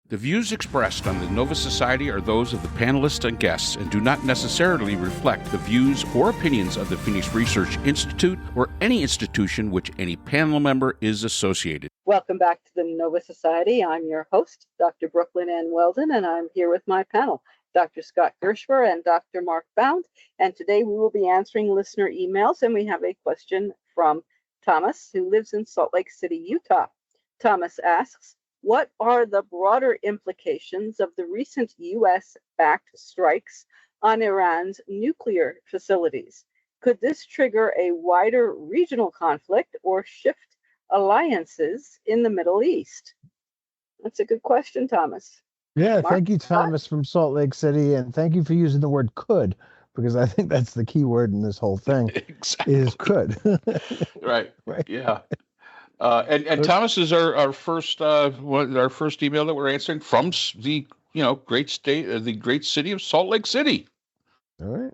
The views expressed on the Nova Society are those of the panelists and guests and do not necessarily reflect the views or opinions of the Phoenix Research Institute or any institution which any panel member is associated. Welcome back to the Nova Society. I'm your host, Dr. Brooklyn Ann Weldon, and I'm here with my panel, Dr. Scott Gershwer and Dr. Mark Bound. And today we will be answering listener emails, and we have a question from Thomas, who lives in Salt Lake City, Utah. Thomas asks, what are the broader implications of the recent U.S.-backed strikes on Iran's nuclear facilities? Could this trigger a wider regional conflict or shift alliances in the Middle East? That's a good question, Thomas. Yeah, Mark? thank you, Thomas from Salt Lake City, and thank you for using the word could, because I think that's the key word in this whole thing. Exactly. Is could. Right. Right. Yeah. And Thomas is our first email that we're answering from the great state, the great city of Salt Lake City. All right.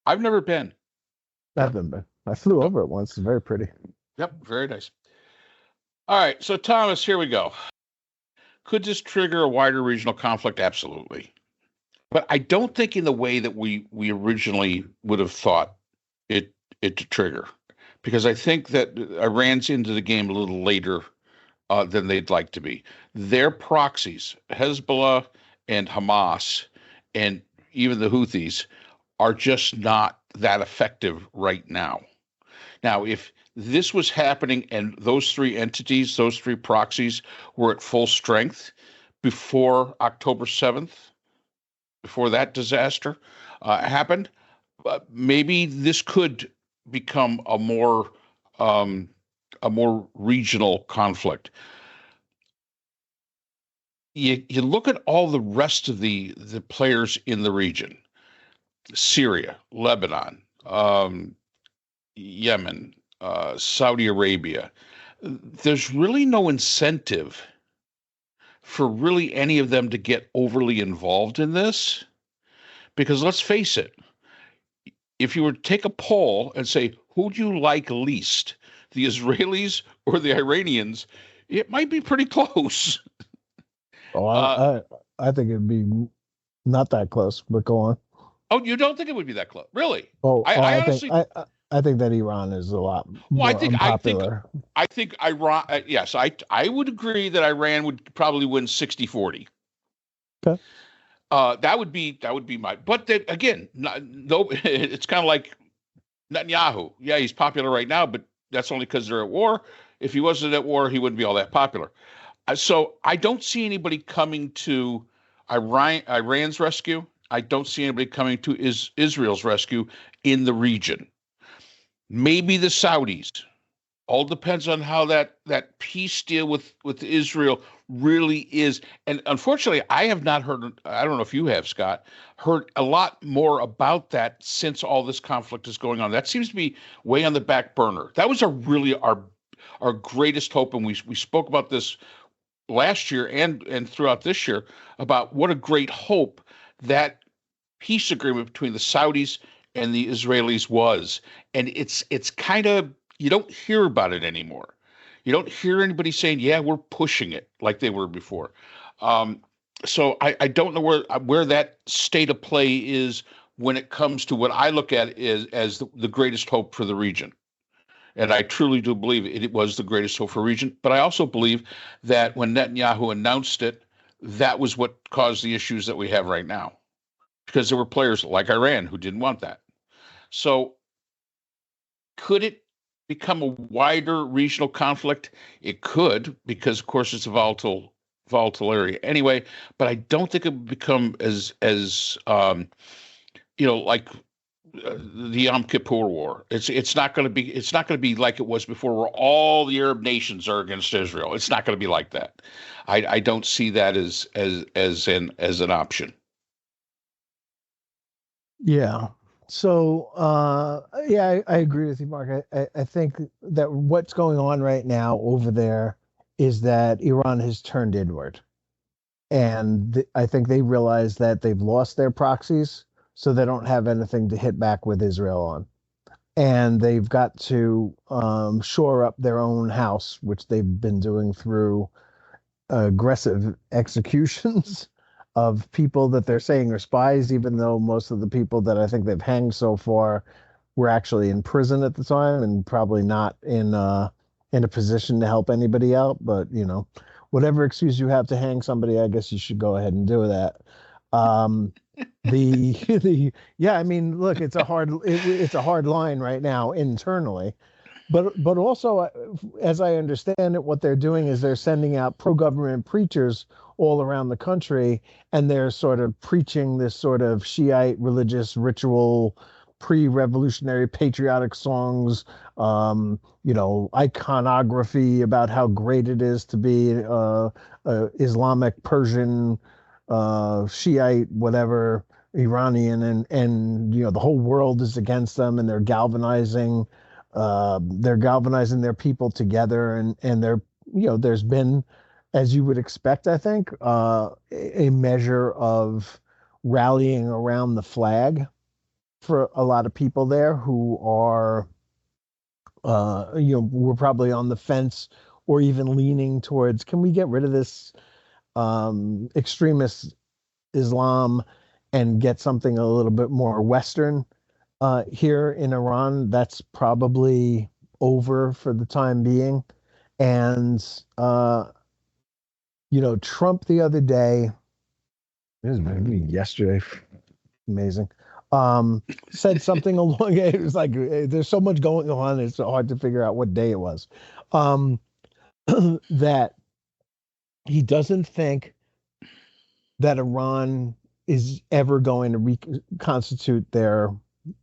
I've never been. I flew over it once. It's very pretty. Yep, very nice. All right, so Thomas, here we go. Could this trigger a wider regional conflict? Absolutely. But I don't think in the way that we originally would have thought it to trigger. Because I think that Iran's into the game a little later than they'd like to be. Their proxies, Hezbollah and Hamas, and even the Houthis, are just not that effective right now. Now, if this was happening and those three entities, those three proxies, were at full strength before October 7th, before that disaster happened, maybe this could become a more regional conflict. You look at all the rest of the players in the region: Syria, Lebanon, Yemen, Saudi Arabia. There's really no incentive for really any of them to get overly involved in this, because let's face it, if you were to take a poll and say, who do you like least, the Israelis or the Iranians, it might be pretty close. Oh, I think it'd be not that close, but go on. Oh, you don't think it would be that close? Really? I honestly, I think that Iran is a lot more unpopular. I think Iran, yes, I would agree that Iran would probably win 60-40. Okay. That would be my. But then again, no, it's kind of like Netanyahu. Yeah, he's popular right now, but that's only because they're at war. If he wasn't at war, he wouldn't be all that popular. So I don't see anybody coming to Iran's rescue. I don't see anybody coming to Israel's rescue in the region. Maybe the Saudis. All depends on how that peace deal with Israel really is. And unfortunately, I have not heard, I don't know if you have, Scott, heard a lot more about that since all this conflict is going on. That seems to be way on the back burner. That was our greatest hope, and we spoke about this last year and throughout this year about what a great hope that peace agreement between the Saudis and the Israelis was. And it's kind of, you don't hear about it anymore. You don't hear anybody saying, yeah, we're pushing it like they were before. So I don't know where that state of play is when it comes to what I look at as the greatest hope for the region. And I truly do believe it was the greatest hope for the region. But I also believe that when Netanyahu announced it, that was what caused the issues that we have right now. Because there were players like Iran who didn't want that. So could it become a wider regional conflict? It could, because of course it's a volatile area anyway. But I don't think it would become as like the Yom Kippur War. It's not going to be like it was before, where all the Arab nations are against Israel. It's not going to be like that. I don't see that as an option. Yeah. So, I agree with you, Mark. I think that what's going on right now over there is that Iran has turned inward. And I think they realize that they've lost their proxies, so they don't have anything to hit back with Israel on. And they've got to shore up their own house, which they've been doing through aggressive executions of people that they're saying are spies, even though most of the people that I think they've hanged so far were actually in prison at the time and probably not in a position to help anybody out. But whatever excuse you have to hang somebody, I guess you should go ahead and do that. Um, the yeah, I mean, look, it's a hard line right now internally. But also, as I understand it, what they're doing is they're sending out pro-government preachers all around the country, and they're sort of preaching this sort of Shiite religious ritual, pre-revolutionary patriotic songs, iconography about how great it is to be Islamic, Persian, Shiite, whatever, Iranian, and the whole world is against them, and they're galvanizing their people together, and there's been, as you would expect, I think, a measure of rallying around the flag for a lot of people there who are were probably on the fence or even leaning towards, can we get rid of this extremist Islam and get something a little bit more Western here in Iran. That's probably over for the time being. And, Trump the other day, it was maybe yesterday, amazing, said something along, it was like, there's so much going on, it's hard to figure out what day it was, that he doesn't think that Iran is ever going to reconstitute their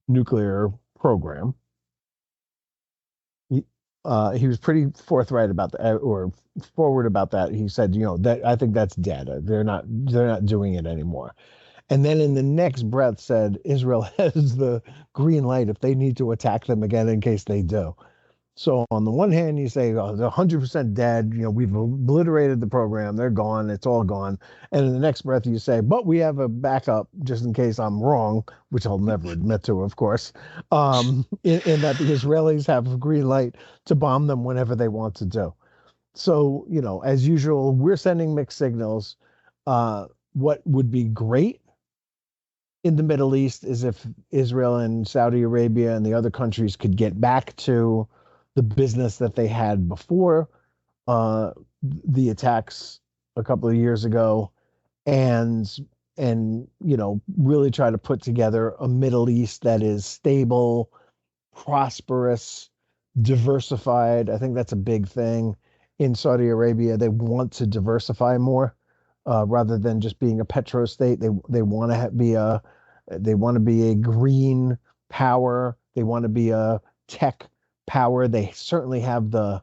nuclear program. He was pretty forthright about that, or forward about that. He said, that I think that's dead. They're not doing it anymore. And then in the next breath said Israel has the green light if they need to attack them again in case they do. So on the one hand, you say, oh, they're 100% dead. We've obliterated the program. They're gone. It's all gone. And in the next breath, you say, but we have a backup just in case I'm wrong, which I'll never admit to, of course, in that the Israelis have a green light to bomb them whenever they want to do. So, as usual, we're sending mixed signals. What would be great in the Middle East is if Israel and Saudi Arabia and the other countries could get back to the business that they had before the attacks a couple of years ago, and really try to put together a Middle East that is stable, prosperous, diversified. I think that's a big thing in Saudi Arabia. They want to diversify more rather than just being a petro state. They want to be a green power. They want to be a tech power. They certainly have the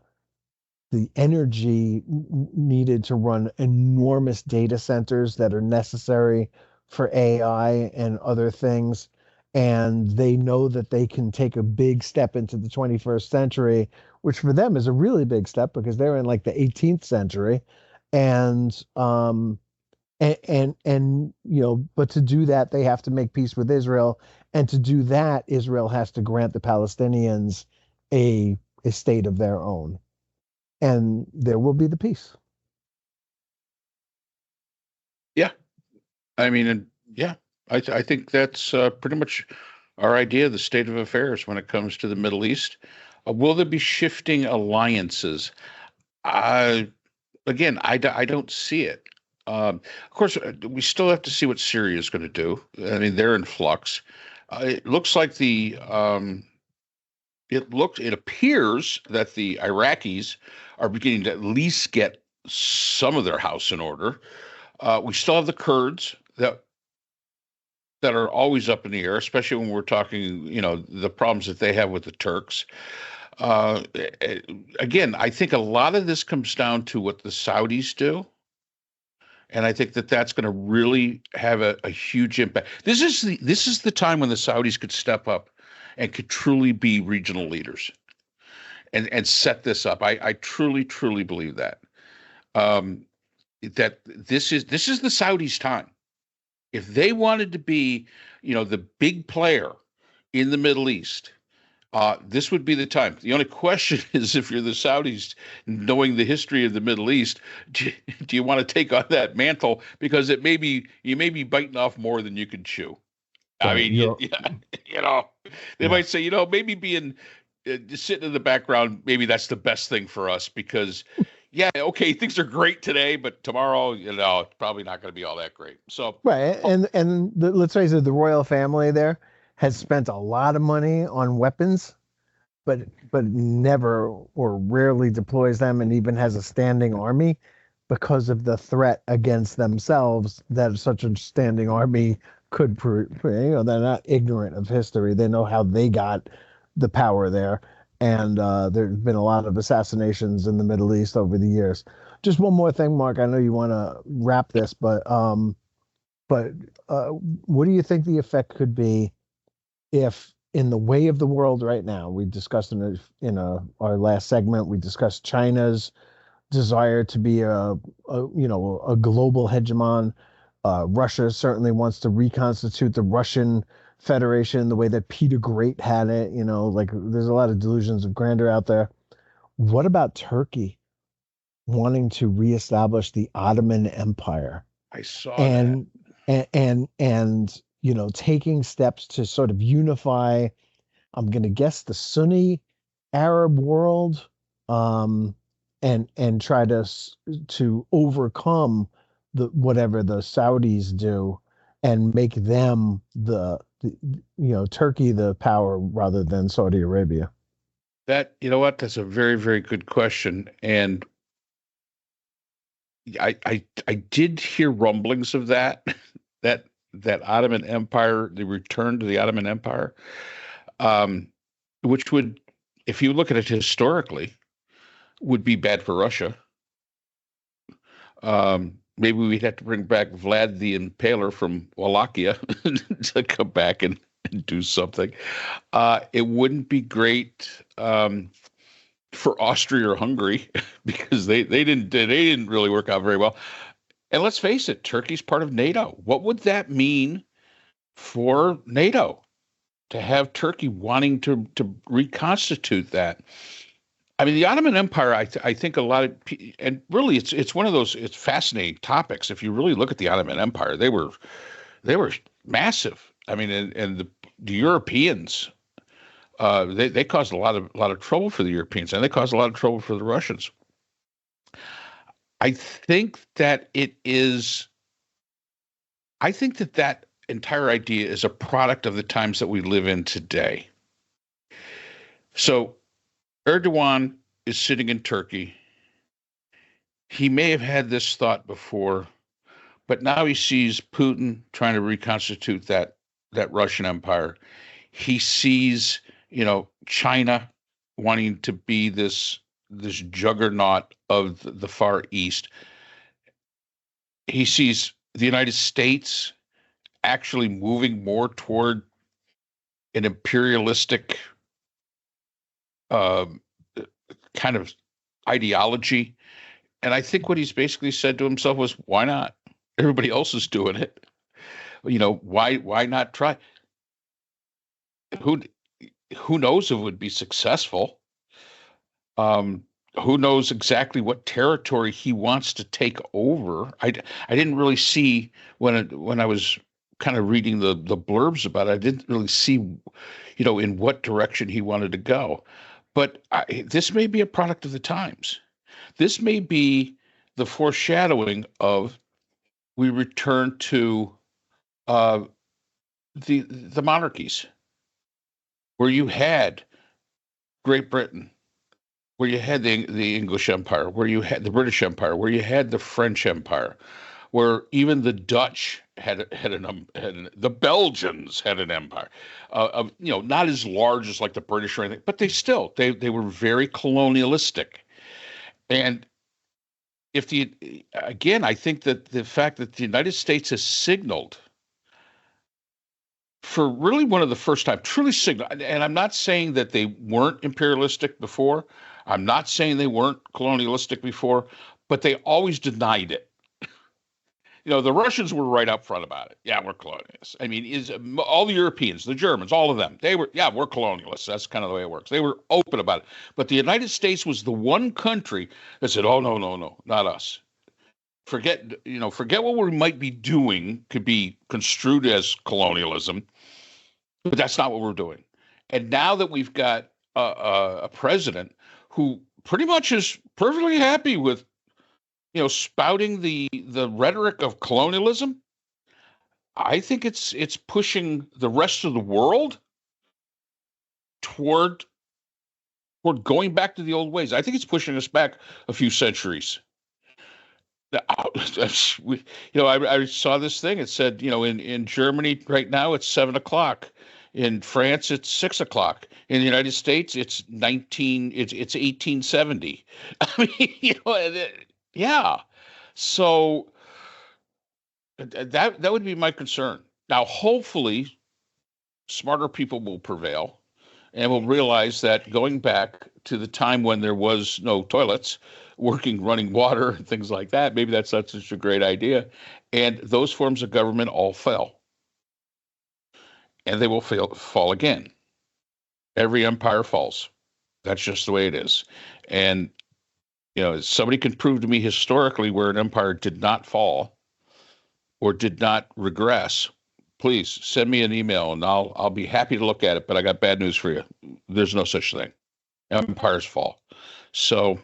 energy needed to run enormous data centers that are necessary for AI and other things. And they know that they can take a big step into the 21st century, which for them is a really big step because they're in like the 18th century. And but to do that, they have to make peace with Israel. And to do that, Israel has to grant the Palestinians a state of their own. And there will be the peace. Yeah. I mean, yeah, I think that's pretty much our idea of the state of affairs when it comes to the Middle East. Will there be shifting alliances? Again, I don't see it. Of course, we still have to see what Syria is going to do. I mean, they're in flux. It looks like it appears that the Iraqis are beginning to at least get some of their house in order. We still have the Kurds that are always up in the air, especially when we're talking, the problems that they have with the Turks. Again, I think a lot of this comes down to what the Saudis do. And I think that that's going to really have a huge impact. This is the time when the Saudis could step up and could truly be regional leaders and set this up. I truly, truly believe that. That this is the Saudis' time. If they wanted to be, the big player in the Middle East, This would be the time. The only question is, if you're the Saudis, knowing the history of the Middle East, do you want to take on that mantle? Because you may be biting off more than you can chew. I Right. mean, you know, they Yeah. might say, maybe being just sitting in the background, maybe that's the best thing for us because, yeah, okay, things are great today, but tomorrow, it's probably not going to be all that great. So, Right. Let's face it, the royal family there has spent a lot of money on weapons, but never or rarely deploys them and even has a standing army because of the threat against themselves that such a standing army could they're not ignorant of history. They know how they got the power there. And there's been a lot of assassinations in the Middle East over the years. Just one more thing, Mark. I know you want to wrap this, but what do you think the effect could be if, in the way of the world right now, we discussed our last segment, we discussed China's desire to be a global hegemon. Russia certainly wants to reconstitute the Russian Federation the way that Peter Great had it. Like there's a lot of delusions of grandeur out there. What about Turkey wanting to reestablish the Ottoman Empire? I saw that. And taking steps to sort of unify, I'm going to guess, the Sunni Arab world, and try to overcome whatever the Saudis do and make them Turkey the power rather than Saudi Arabia. That's a very, very good question. And I did hear rumblings of that, that Ottoman Empire, the return to the Ottoman Empire, which would, if you look at it historically, would be bad for Russia. Maybe we'd have to bring back Vlad the Impaler from Wallachia to come back and do something. It wouldn't be great for Austria or Hungary because they didn't really work out very well. And let's face it, Turkey's part of NATO. What would that mean for NATO to have Turkey wanting to reconstitute that? I mean, the Ottoman Empire, I think a lot of, and really it's one of those, it's fascinating topics. If you really look at the Ottoman Empire, they were massive. I mean, and the Europeans, they caused a lot of trouble for the Europeans, and they caused a lot of trouble for the Russians. I think that that entire idea is a product of the times that we live in today. So Erdogan is sitting in Turkey. He may have had this thought before, but now he sees Putin trying to reconstitute that Russian empire. He sees, China wanting to be this juggernaut of the Far East. He sees the United States actually moving more toward an imperialistic kind of ideology. And I think what he's basically said to himself was, why not? Everybody else is doing it. Why not try? Who knows if it would be successful? Who knows exactly what territory he wants to take over? I didn't really see when I was kind of reading the blurbs about it. I didn't really see, in what direction he wanted to go. But this may be a product of the times. This may be the foreshadowing of we return to the monarchies, where you had Great Britain, where you had the English Empire, where you had the British Empire, where you had the French Empire, where even the Dutch the Belgians had an empire, not as large as like the British or anything, but they were very colonialistic. And I think that the fact that the United States has signaled for really one of the first time, truly signaled, and I'm not saying that they weren't imperialistic before. I'm not saying they weren't colonialistic before, but they always denied it. The Russians were right up front about it. Yeah, we're colonialists. I mean, is all the Europeans, the Germans, all of them, they were, yeah, we're colonialists. That's kind of the way it works. They were open about it. But the United States was the one country that said, oh, no, no, no, not us. Forget what we might be doing could be construed as colonialism, but that's not what we're doing. And now that we've got a president who pretty much is perfectly happy with, spouting the rhetoric of colonialism, I think it's pushing the rest of the world toward going back to the old ways. I think it's pushing us back a few centuries. I saw this thing. It said, in Germany right now it's 7:00. In France it's 6:00. In the United States it's 1870. I mean, yeah. So that would be my concern. Now, hopefully, smarter people will prevail and will realize that going back to the time when there was no toilets, running water, and things like that, maybe that's not such a great idea. And those forms of government all fell. And they will fall again. Every empire falls. That's just the way it is. And, somebody can prove to me historically where an empire did not fall or did not regress, please send me an email and I'll be happy to look at it. But I got bad news for you. There's no such thing. Empires fall. So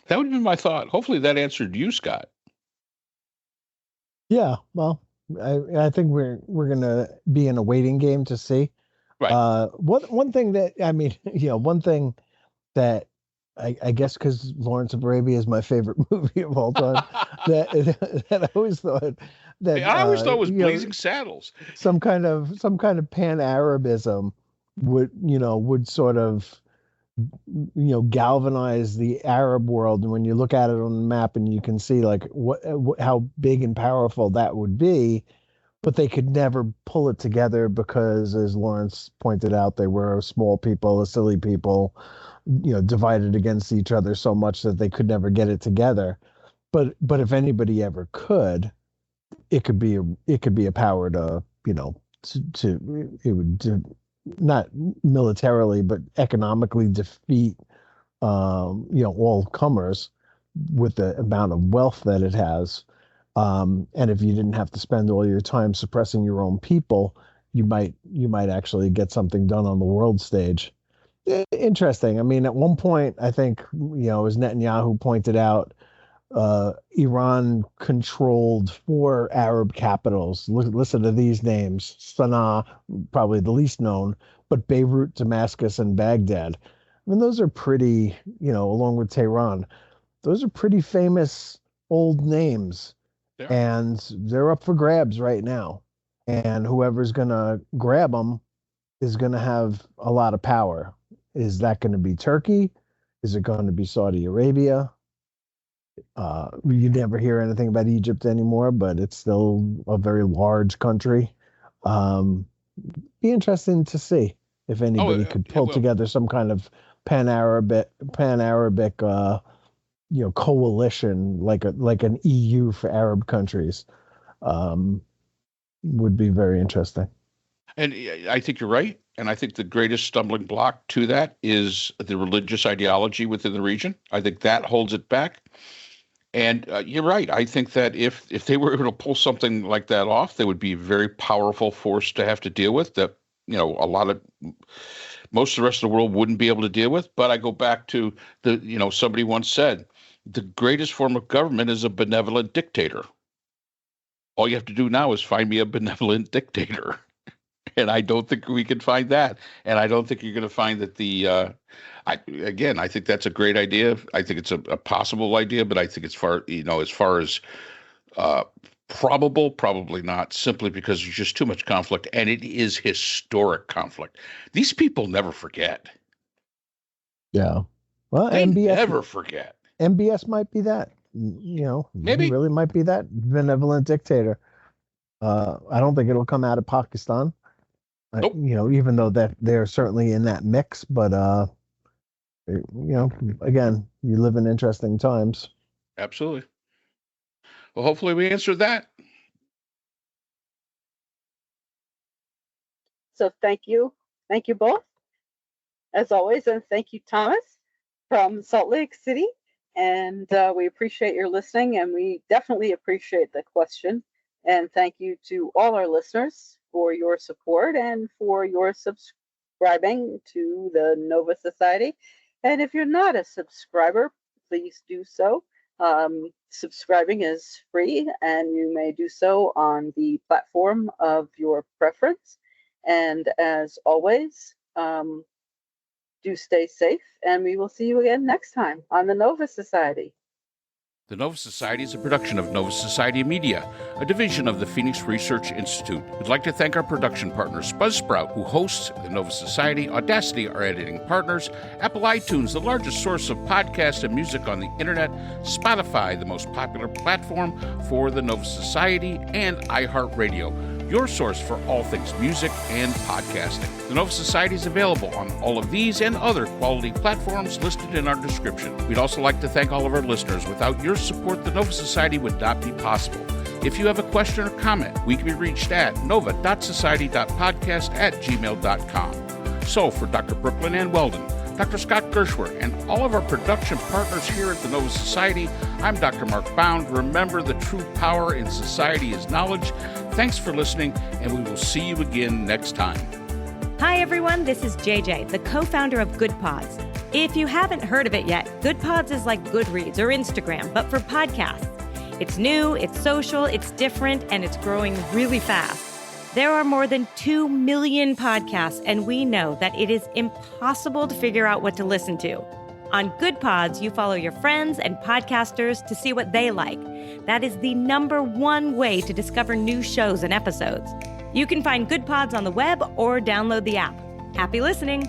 that would be my thought. Hopefully that answered you, Scott. Yeah, well, I think we're gonna be in a waiting game to see. Right. One thing that one thing that I guess because Lawrence of Arabia is my favorite movie of all time, that I always thought that I always thought it was Blazing Saddles. Some kind of pan-Arabism would sort of galvanize the Arab world. And when you look at it on the map and you can see like how big and powerful that would be, but they could never pull it together because, as Lawrence pointed out, they were a small people, a silly people, divided against each other so much that they could never get it together. But if anybody ever could, it could be a power to not militarily but economically defeat all comers with the amount of wealth that it has. And if you didn't have to spend all your time suppressing your own people, you might actually get something done on the world stage. Interesting. I mean, at one point, I think, as Netanyahu pointed out, Iran controlled 4 Arab capitals. Listen to these names: Sana'a, probably the least known, but Beirut, Damascus, and Baghdad. I mean, those are pretty, along with Tehran, those are pretty famous old names. Yeah. And they're up for grabs right now. And whoever's going to grab them is going to have a lot of power. Is that going to be Turkey? Is it going to be Saudi Arabia? You never hear anything about Egypt anymore, but it's still a very large country. Be interesting to see if anybody could pull together some kind of pan-Arabic coalition, like an EU for Arab countries. Would be very interesting. And I think you're right. And I think the greatest stumbling block to that is the religious ideology within the region. I think that holds it back. And you're right. I think that if they were able to pull something like that off, they would be a very powerful force to have to deal with that, most of the rest of the world wouldn't be able to deal with. But I go back to somebody once said, the greatest form of government is a benevolent dictator. All you have to do now is find me a benevolent dictator. And I don't think we can find that. And I don't think you're going to find that I think that's a great idea. I think it's a possible idea, but I think as far as probable, probably not, simply because there's just too much conflict, and it is historic conflict. These people never forget. Yeah. Well, they MBS never forget. MBS might be that. Maybe he really might be that benevolent dictator. I don't think it'll come out of Pakistan. Nope. Even though that they're certainly in that mix, but again, you live in interesting times. Absolutely. Well, hopefully we answered that. So thank you both, as always, and thank you, Thomas, from Salt Lake City. And we appreciate your listening, and we definitely appreciate the question. And thank you to all our listeners for your support and for your subscribing to the Nova Society. And if you're not a subscriber, please do so. Subscribing is free, and you may do so on the platform of your preference. And as always, do stay safe, and we will see you again next time on the Nova Society. The Nova Society is a production of Nova Society Media, a division of the Phoenix Research Institute. We'd like to thank our production partners, Buzzsprout, who hosts the Nova Society, Audacity, our editing partners, Apple iTunes, the largest source of podcasts and music on the internet, Spotify, the most popular platform for the Nova Society, and iHeartRadio, your source for all things music and podcasting. The Nova Society is available on all of these and other quality platforms listed in our description. We'd also like to thank all of our listeners. Without your support, the Nova Society would not be possible. If you have a question or comment, we can be reached at nova.society.podcast@gmail.com. So for Dr. Brooklyn Ann Weldon, Dr. Scott Gershwer, and all of our production partners here at the Nova Society, I'm Dr. Mark Bound. Remember, the true power in society is knowledge. Thanks for listening, and we will see you again next time. Hi, everyone. This is JJ, the co-founder of Good Pods. If you haven't heard of it yet, Good Pods is like Goodreads or Instagram, but for podcasts. It's new, it's social, it's different, and it's growing really fast. There are more than 2 million podcasts, and we know that it is impossible to figure out what to listen to. On Good Pods, you follow your friends and podcasters to see what they like. That is the #1 way to discover new shows and episodes. You can find Good Pods on the web or download the app. Happy listening!